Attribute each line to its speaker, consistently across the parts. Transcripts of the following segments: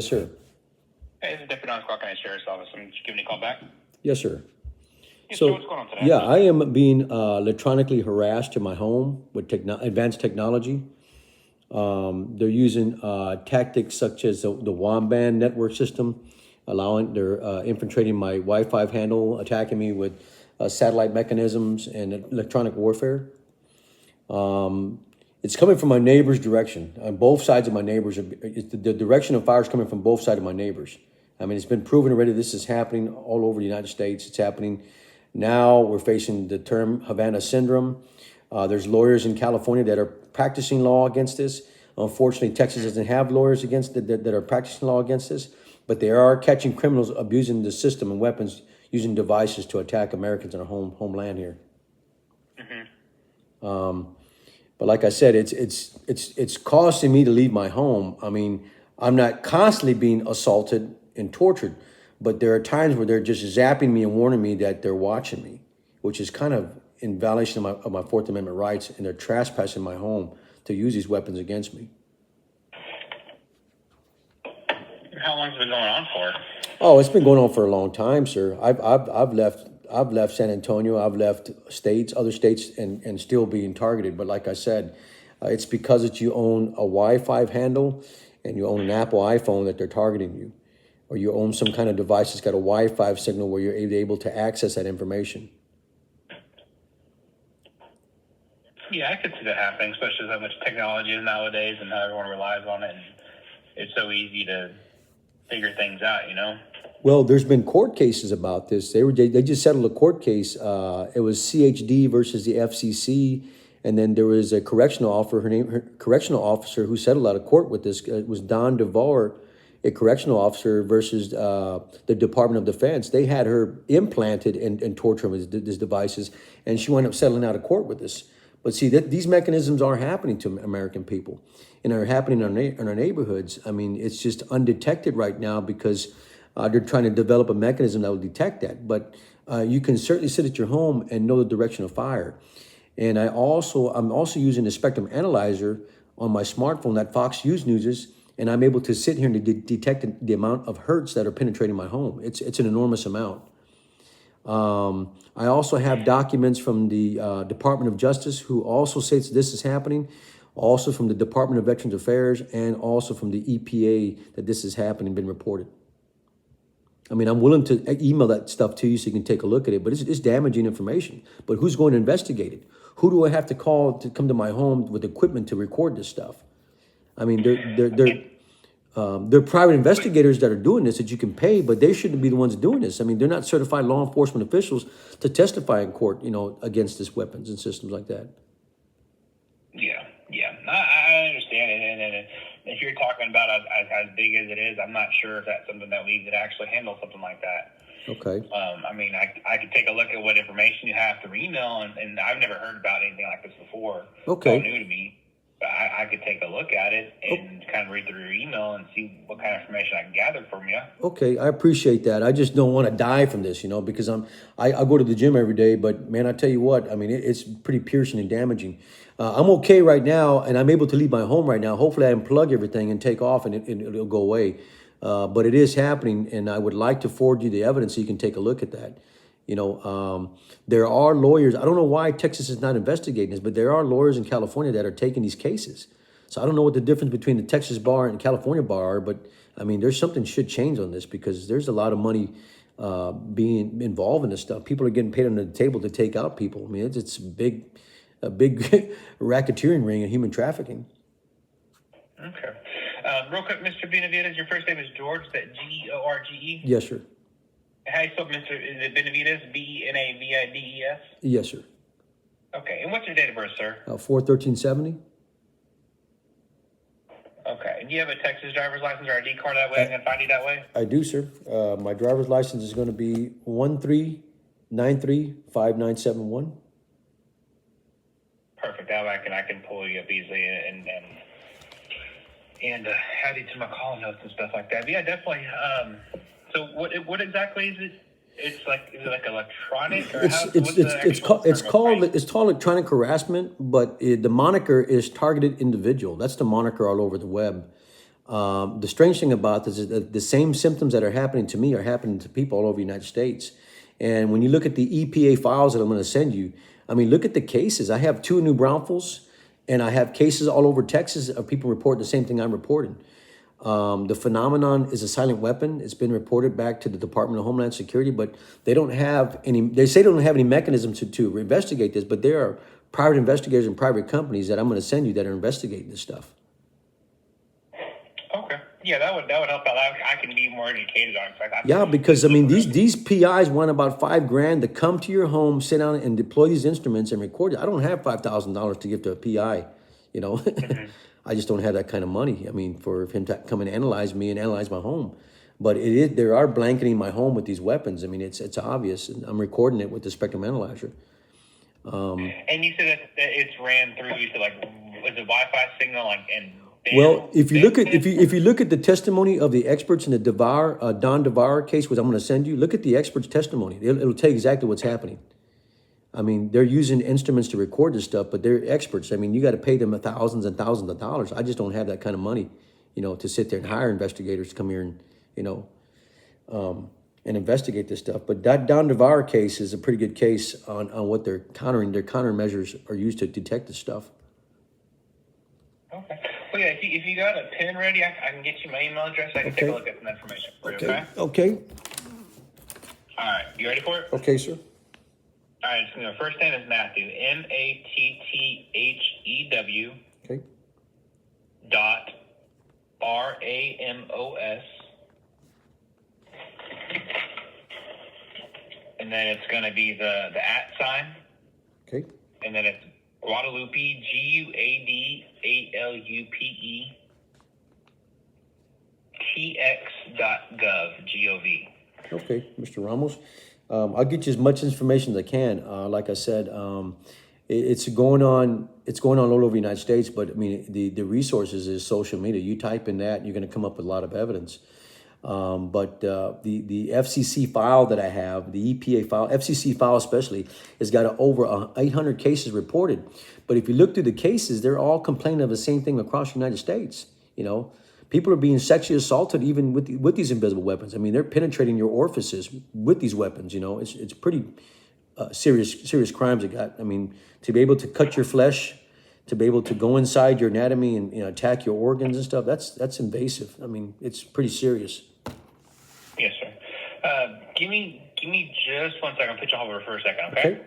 Speaker 1: Yes, sir.
Speaker 2: Hey, this is Deputy Don Clark, County Sheriff's Office. I'm just giving you a call back.
Speaker 1: Yes, sir.
Speaker 2: Yes, sir,
Speaker 1: So,
Speaker 2: what's going on today?
Speaker 1: yeah, I am being electronically harassed in my home with advanced technology. They're using tactics such as the WAN network system, they're infiltrating my Wi-Fi handle, attacking me with satellite mechanisms and electronic warfare. It's coming from my neighbor's direction. On both sides of my neighbors, the direction of fire is coming from both sides of my neighbors. I mean, it's been proven already this is happening all over the United States. It's happening now. We're facing the term Havana syndrome. There's lawyers in California that are practicing law against this. Unfortunately, Texas doesn't have lawyers against that are practicing law against this, but they are catching criminals abusing the system and weapons, using devices to attack Americans in our homeland here. But like I said, it's costing me to leave my home. I mean, I'm not constantly being assaulted and tortured, but there are times where they're just zapping me and warning me that they're watching me, which is kind of in violation of my Fourth Amendment rights, and they're trespassing my home to use these weapons against me.
Speaker 2: How long has it been going on for?
Speaker 1: Oh, it's been going on for a long time, sir. I've left San Antonio. I've left other states, and still being targeted. But like I said, it's because you own a Wi-Fi handle and you own an Apple iPhone that they're targeting you, or you own some kind of device that's got a Wi-Fi signal where you're able to access that information.
Speaker 2: Yeah, I could see that happening, especially with how much technology is nowadays and how everyone relies on it. And it's so easy to figure things out, you know?
Speaker 1: Well, there's been court cases about this. They just settled a court case. It was CHD versus the FCC, and then there was a correctional officer who settled out of court with this. It was Don DeVore, a correctional officer, versus the Department of Defense. They had her implanted and tortured with these devices, and she wound up settling out of court with this. But see, these mechanisms are happening to American people, and are happening in our neighborhoods. I mean, it's just undetected right now because they're trying to develop a mechanism that will detect that. But you can certainly sit at your home and know the direction of fire. And I'm also using the spectrum analyzer on my smartphone that Fox News uses, and I'm able to sit here and detect the amount of hertz that are penetrating my home. It's an enormous amount. I also have documents from the Department of Justice, who also states this is happening, also from the Department of Veterans Affairs, and also from the EPA, that this is happening, been reported. I mean, I'm willing to email that stuff to you so you can take a look at it, but it's damaging information. But who's going to investigate it? Who do I have to call to come to my home with equipment to record this stuff? I mean, they're private investigators that are doing this that you can pay, but they shouldn't be the ones doing this. I mean, they're not certified law enforcement officials to testify in court, against these weapons and systems like that.
Speaker 2: Yeah. I understand it. And if you're talking about as big as it is, I'm not sure if that's something that we could actually handle something like that.
Speaker 1: Okay.
Speaker 2: I mean, I could take a look at what information you have through email, and I've never heard about anything like this before.
Speaker 1: Okay.
Speaker 2: It's all new to me. But I could take a look at it and kind of read through your email and see what kind of information I can gather from you.
Speaker 1: Okay, I appreciate that. I just don't want to die from this, because I go to the gym every day, but man, I tell you what, I mean, it's pretty piercing and damaging. I'm okay right now, and I'm able to leave my home right now. Hopefully I unplug everything and take off, and it'll go away. But it is happening, and I would like to forward you the evidence so you can take a look at that. There are lawyers. I don't know why Texas is not investigating this, but there are lawyers in California that are taking these cases. So I don't know what the difference between the Texas bar and California bar are, but I mean, there's something should change on this, because there's a lot of money being involved in this stuff. People are getting paid under the table to take out people. I mean, it's a big racketeering ring and human trafficking.
Speaker 2: Okay. Real quick, Mr. Benavides, your first name is George, is that George?
Speaker 1: Yes, sir.
Speaker 2: How do you spell Mr. Is it Benavides? Benavides?
Speaker 1: Yes, sir.
Speaker 2: Okay. And what's your date of birth, sir?
Speaker 1: 4/13/70.
Speaker 2: Okay. And do you have a Texas driver's license or ID card that way? I can find you that way?
Speaker 1: I do, sir. My driver's license is going to be 13935971.
Speaker 2: Perfect. That way I can pull you up easily and add you to my call notes and stuff like that. But yeah, definitely. So what exactly is it? Is it like electronic? Or
Speaker 1: it's called electronic harassment, but the moniker is targeted individual. That's the moniker all over the web. The strange thing about this is that the same symptoms that are happening to me are happening to people all over the United States. And when you look at the EPA files that I'm going to send you, I mean, look at the cases. I have 2 New Braunfels, and I have cases all over Texas of people reporting the same thing I'm reporting. The phenomenon is a silent weapon. It's been reported back to the Department of Homeland Security, but they don't have any, they say they don't have any mechanism to investigate this, but there are private investigators and private companies that I'm going to send you that are investigating this stuff.
Speaker 2: Okay. Yeah, that would help out. I can be more educated on it.
Speaker 1: Yeah, because I mean, these PIs want about $5,000 to come to your home, sit down and deploy these instruments and record it. I don't have $5,000 to give to a PI, you know. I just don't have that kind of money. I mean, for him to come and analyze me and analyze my home. But it is, they are blanketing my home with these weapons. I mean, it's obvious. I'm recording it with the spectrum analyzer.
Speaker 2: And you said that it's ran through. You said was it Wi-Fi signal and.
Speaker 1: Well, if you look at the testimony of the experts in the Don DeVar case, which I'm going to send you, look at the experts' testimony. It'll tell you exactly what's happening. I mean, they're using instruments to record this stuff, but they're experts. I mean, you got to pay them thousands and thousands of dollars. I just don't have that kind of money, you know, to sit there and hire investigators to come here and, you know, and investigate this stuff. But that Don DeVar case is a pretty good case on what they're countering. Their countermeasures are used to detect this stuff.
Speaker 2: Okay. Well, yeah, if you got a pen ready, I can get you my email address. I can take a look at some information for you, okay?
Speaker 1: Okay.
Speaker 2: All right. You ready for it?
Speaker 1: Okay, sir.
Speaker 2: All right. So the first name is Matthew. MATTHEW.
Speaker 1: Okay.
Speaker 2: Dot RAMOS. And then it's going to be the @ sign.
Speaker 1: Okay.
Speaker 2: And then it's Guadalupe, GUADALUPE, TX.gov, GOV.
Speaker 1: Okay, Mr. Ramos. I'll get you as much information as I can. Like I said, it's going on all over the United States, but I mean, the resources is social media. You type in that, you're going to come up with a lot of evidence. But the FCC file that I have, the EPA file, FCC file especially, has got over 800 cases reported. But if you look through the cases, they're all complaining of the same thing across the United States. You know, people are being sexually assaulted even with these invisible weapons. I mean, they're penetrating your orifices with these weapons. You know, it's pretty serious crimes. I mean, to be able to cut your flesh, to be able to go inside your anatomy and, you know, attack your organs and stuff, that's invasive. I mean, it's pretty serious.
Speaker 2: Yes, sir. Give me just 1 second. I'll put you on hold for a second, okay?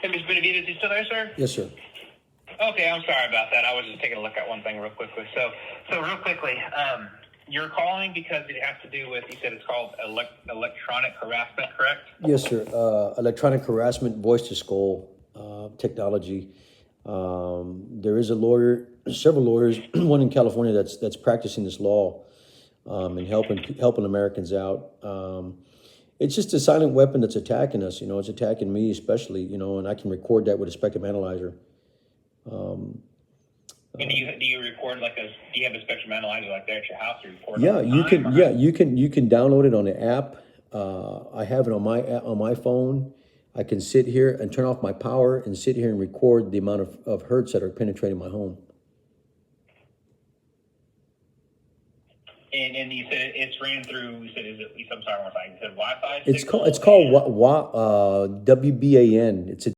Speaker 2: Hey, Ms. Benavides, you still there, sir?
Speaker 1: Yes, sir.
Speaker 2: Okay, I'm sorry about that. I was just taking a look at one thing real quickly. So real quickly, you're calling because it has to do with, you said it's called electronic harassment, correct?
Speaker 1: Yes, sir. Electronic harassment, voice to skull technology. There is a lawyer, several lawyers, one in California that's practicing this law and helping Americans out. It's just a silent weapon that's attacking us. You know, it's attacking me especially. You know, and I can record that with a Spectrum analyzer.
Speaker 2: And do you record do you have a spectrum analyzer like there at your house? You record
Speaker 1: Yeah,
Speaker 2: all the
Speaker 1: you
Speaker 2: time,
Speaker 1: can.
Speaker 2: or
Speaker 1: Yeah, you can download it on the app. I have it on my phone. I can sit here and turn off my power and sit here and record the amount of hertz that are penetrating my home.
Speaker 2: And you said it's ran through. You said I'm sorry, one more time. You said Wi-Fi.
Speaker 1: It's
Speaker 2: signal
Speaker 1: called
Speaker 2: and-
Speaker 1: WBAN. It's a